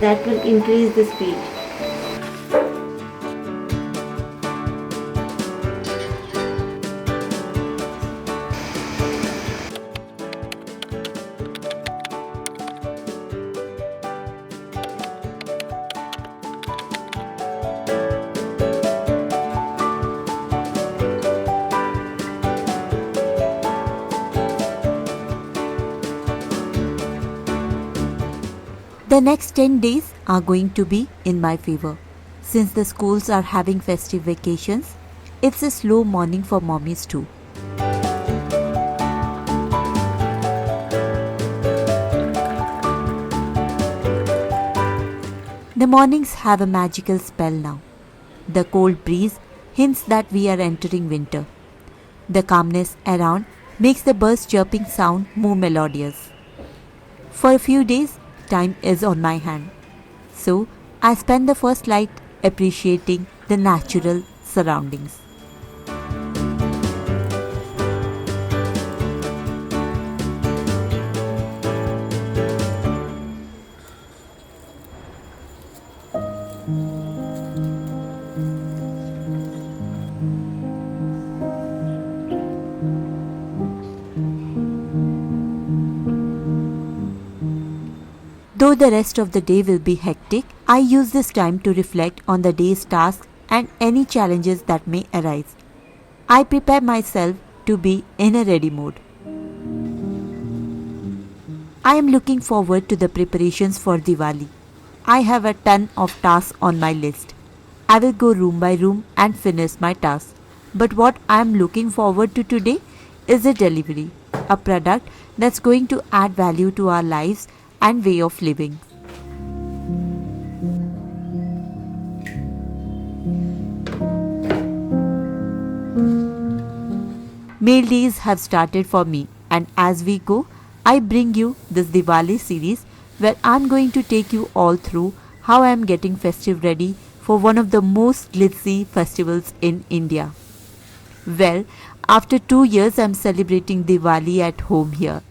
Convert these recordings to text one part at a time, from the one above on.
that will increase the speed. The next 10 days are going to be in my favor. Since the schools are having festive vacations, it's a slow morning for mommies too. The mornings have a magical spell now. The cold breeze hints that we are entering winter. The calmness around makes the birds' chirping sound more melodious. For a few days, time is on my hand. So, I spend the first light appreciating the natural surroundings. Though the rest of the day will be hectic, I use this time to reflect on the day's tasks and any challenges that may arise. I prepare myself to be in a ready mode. I am looking forward to the preparations for Diwali. I have a ton of tasks on my list. I will go room by room and finish my tasks. But what I am looking forward to today is a delivery, a product that's going to add value to our lives and way of living. Mail days have started for me, and as we go, I bring you this Diwali series where I'm going to take you all through how I'm getting festive ready for one of the most glitzy festivals in India. Well, after 2 years I'm celebrating Diwali at home here.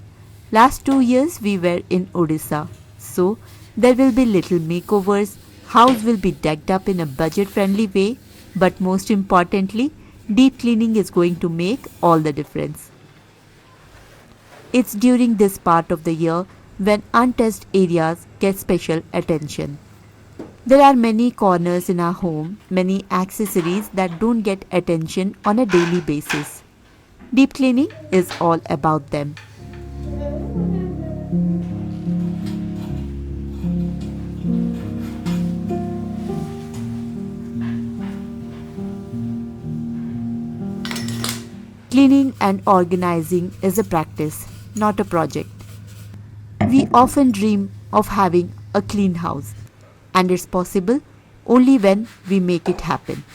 Last 2 years we were in Odisha, so there will be little makeovers, house will be decked up in a budget-friendly way, but most importantly, deep cleaning is going to make all the difference. It's during this part of the year when untouched areas get special attention. There are many corners in our home, many accessories that don't get attention on a daily basis. Deep cleaning is all about them. Cleaning and organizing is a practice, not a project. We often dream of having a clean house, and it's possible only when we make it happen.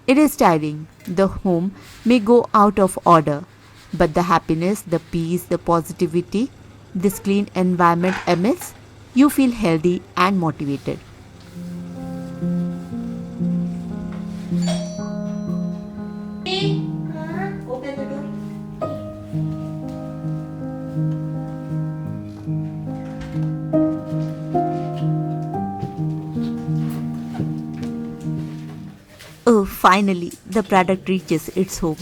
It is tiring, the home may go out of order, but the happiness, the peace, the positivity this clean environment emits, you feel healthy and motivated. Open the door. Oh, finally, the product reaches its home.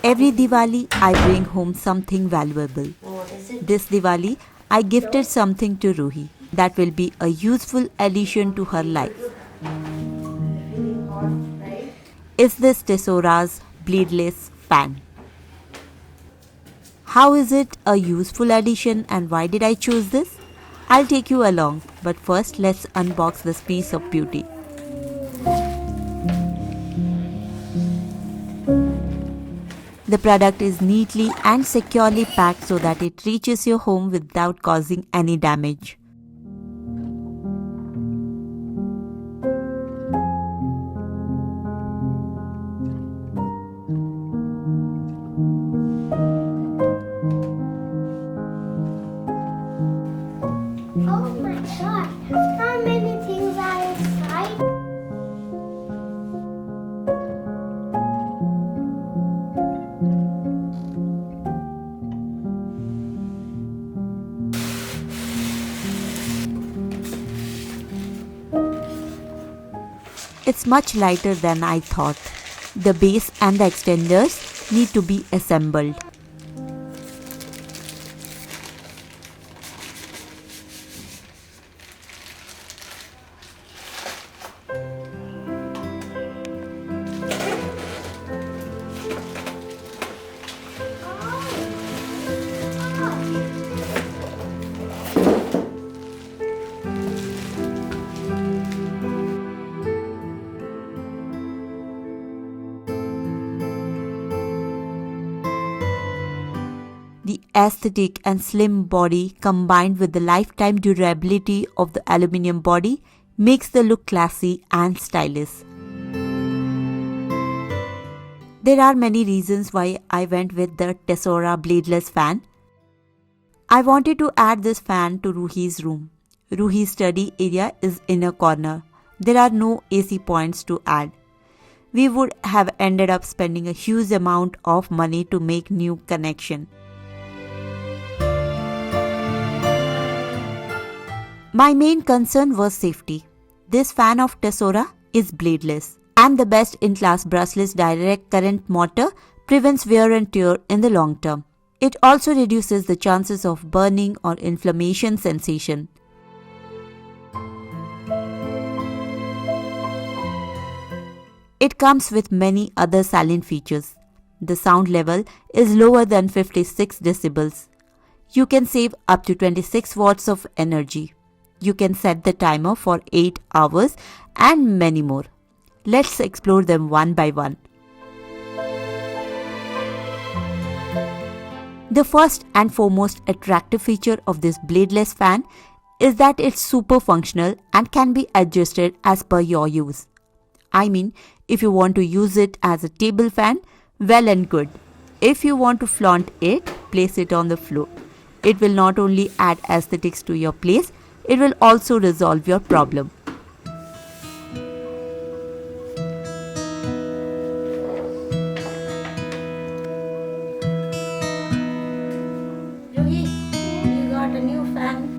Every Diwali, I bring home something valuable. What is it? This Diwali, I gifted something to Ruhi that will be a useful addition to her life. Feeling hot, right? Is this Tesora's Bladeless Fan? How is it a useful addition and why did I choose this? I'll take you along, but first let's unbox this piece of beauty. The product is neatly and securely packed so that it reaches your home without causing any damage. Oh my god, how many things are inside? It's much lighter than I thought. The base and the extenders need to be assembled. The aesthetic and slim body combined with the lifetime durability of the aluminium body makes the look classy and stylish. There are many reasons why I went with the Tesora Bladeless Fan. I wanted to add this fan to Ruhi's room. Ruhi's study area is in a corner. There are no AC points to add. We would have ended up spending a huge amount of money to make new connection. My main concern was safety. This fan of Tesora is bladeless, and the best in class brushless direct current motor prevents wear and tear in the long term. It also reduces the chances of burning or inflammation sensation. It comes with many other silent features. The sound level is lower than 56 decibels. You can save up to 26 watts of energy. You can set the timer for 8 hours and many more. Let's explore them one by one. The first and foremost attractive feature of this bladeless fan is that it's super functional and can be adjusted as per your use. I mean, if you want to use it as a table fan, well and good. If you want to flaunt it, place it on the floor. It will not only add aesthetics to your place, it will also resolve your problem. Ruhi, you got a new fan.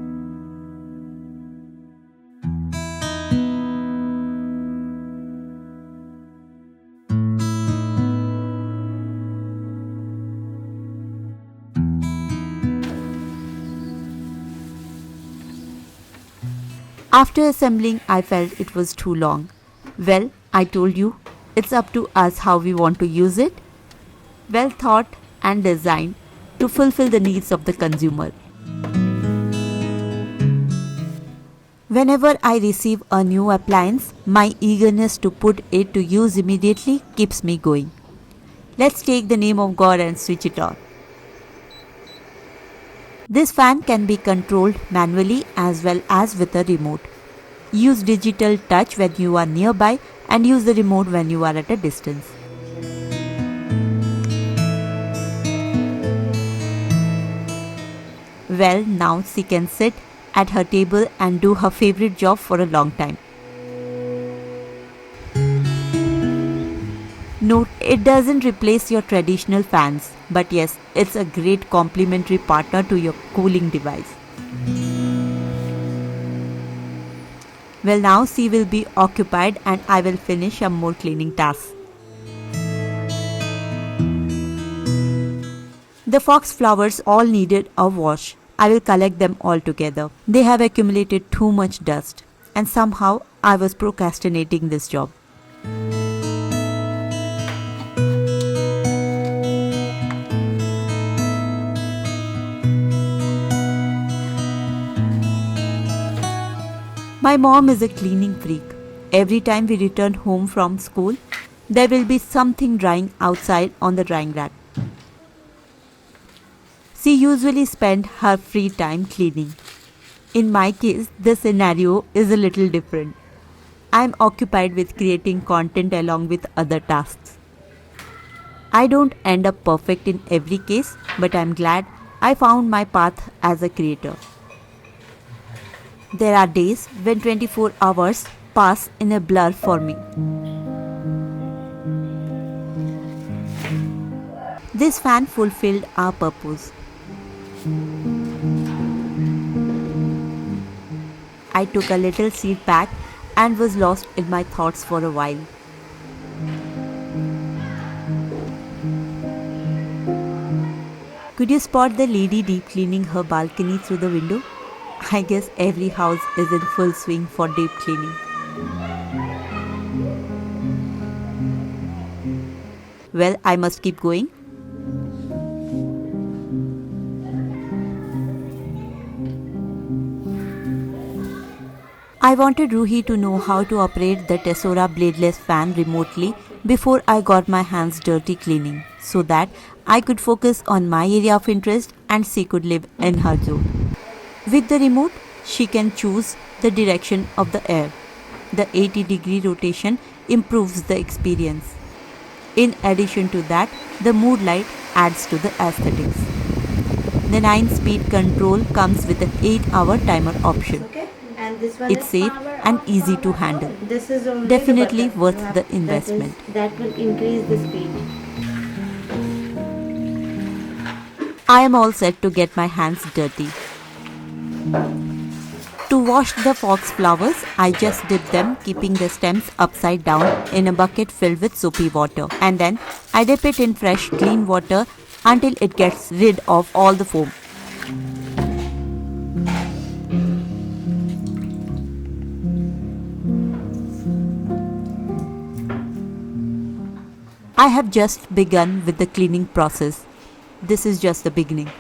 After assembling, I felt it was too long. Well, I told you, it's up to us how we want to use it. Well thought and designed to fulfill the needs of the consumer. Whenever I receive a new appliance, my eagerness to put it to use immediately keeps me going. Let's take the name of God and switch it on. This fan can be controlled manually as well as with a remote. Use digital touch when you are nearby and use the remote when you are at a distance. Well, now she can sit at her table and do her favorite job for a long time. Note, it doesn't replace your traditional fans, but yes, it's a great complementary partner to your cooling device. Well, now she will be occupied and I will finish some more cleaning tasks. The fox flowers all needed a wash. I will collect them all together. They have accumulated too much dust, and somehow I was procrastinating this job. My mom is a cleaning freak. Every time we return home from school, there will be something drying outside on the drying rack. She usually spends her free time cleaning. In my case, the scenario is a little different. I am occupied with creating content along with other tasks. I don't end up perfect in every case, but I am glad I found my path as a creator. There are days when 24 hours pass in a blur for me. This fan fulfilled our purpose. I took a little seat back and was lost in my thoughts for a while. Could you spot the lady deep cleaning her balcony through the window? I guess every house is in full swing for deep cleaning. Well, I must keep going. I wanted Ruhi to know how to operate the Tesora Bladeless Fan remotely before I got my hands dirty cleaning, so that I could focus on my area of interest and she could live in her zone. With the remote, she can choose the direction of the air. The 80-degree rotation improves the experience. In addition to that, the mood light adds to the aesthetics. The 9-speed control comes with an 8-hour timer option. Okay. And this one It's is safe power and on, easy power to off. handle. This is only Definitely the button. worth You have- the investment. That will increase the speed. I am all set to get my hands dirty. To wash the foxflowers, I just dip them, keeping the stems upside down in a bucket filled with soapy water. And then I dip it in fresh, clean water until it gets rid of all the foam. I have just begun with the cleaning process. This is just the beginning.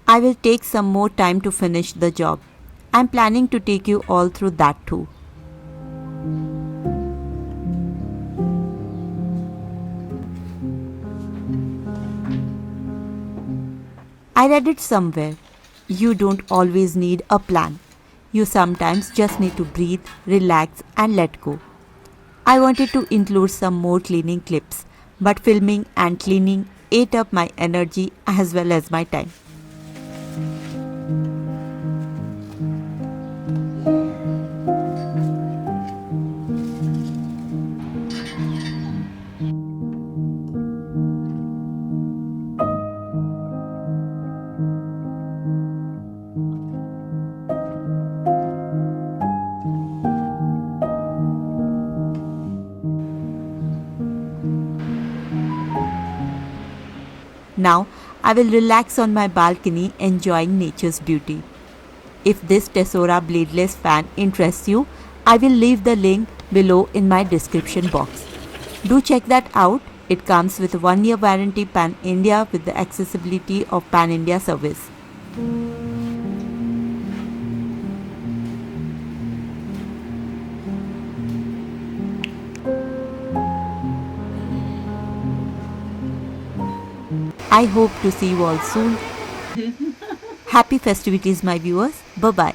I will take some more time to finish the job. I'm planning to take you all through that too. I read it somewhere. You don't always need a plan. You sometimes just need to breathe, relax, and let go. I wanted to include some more cleaning clips, but filming and cleaning ate up my energy as well as my time. Now, I will relax on my balcony enjoying nature's beauty. If this Tesora Bladeless Fan interests you, I will leave the link below in my description box. Do check that out. It comes with a 1-year warranty Pan India with the accessibility of Pan India service. I hope to see you all soon. Happy festivities, my viewers. Bye-bye.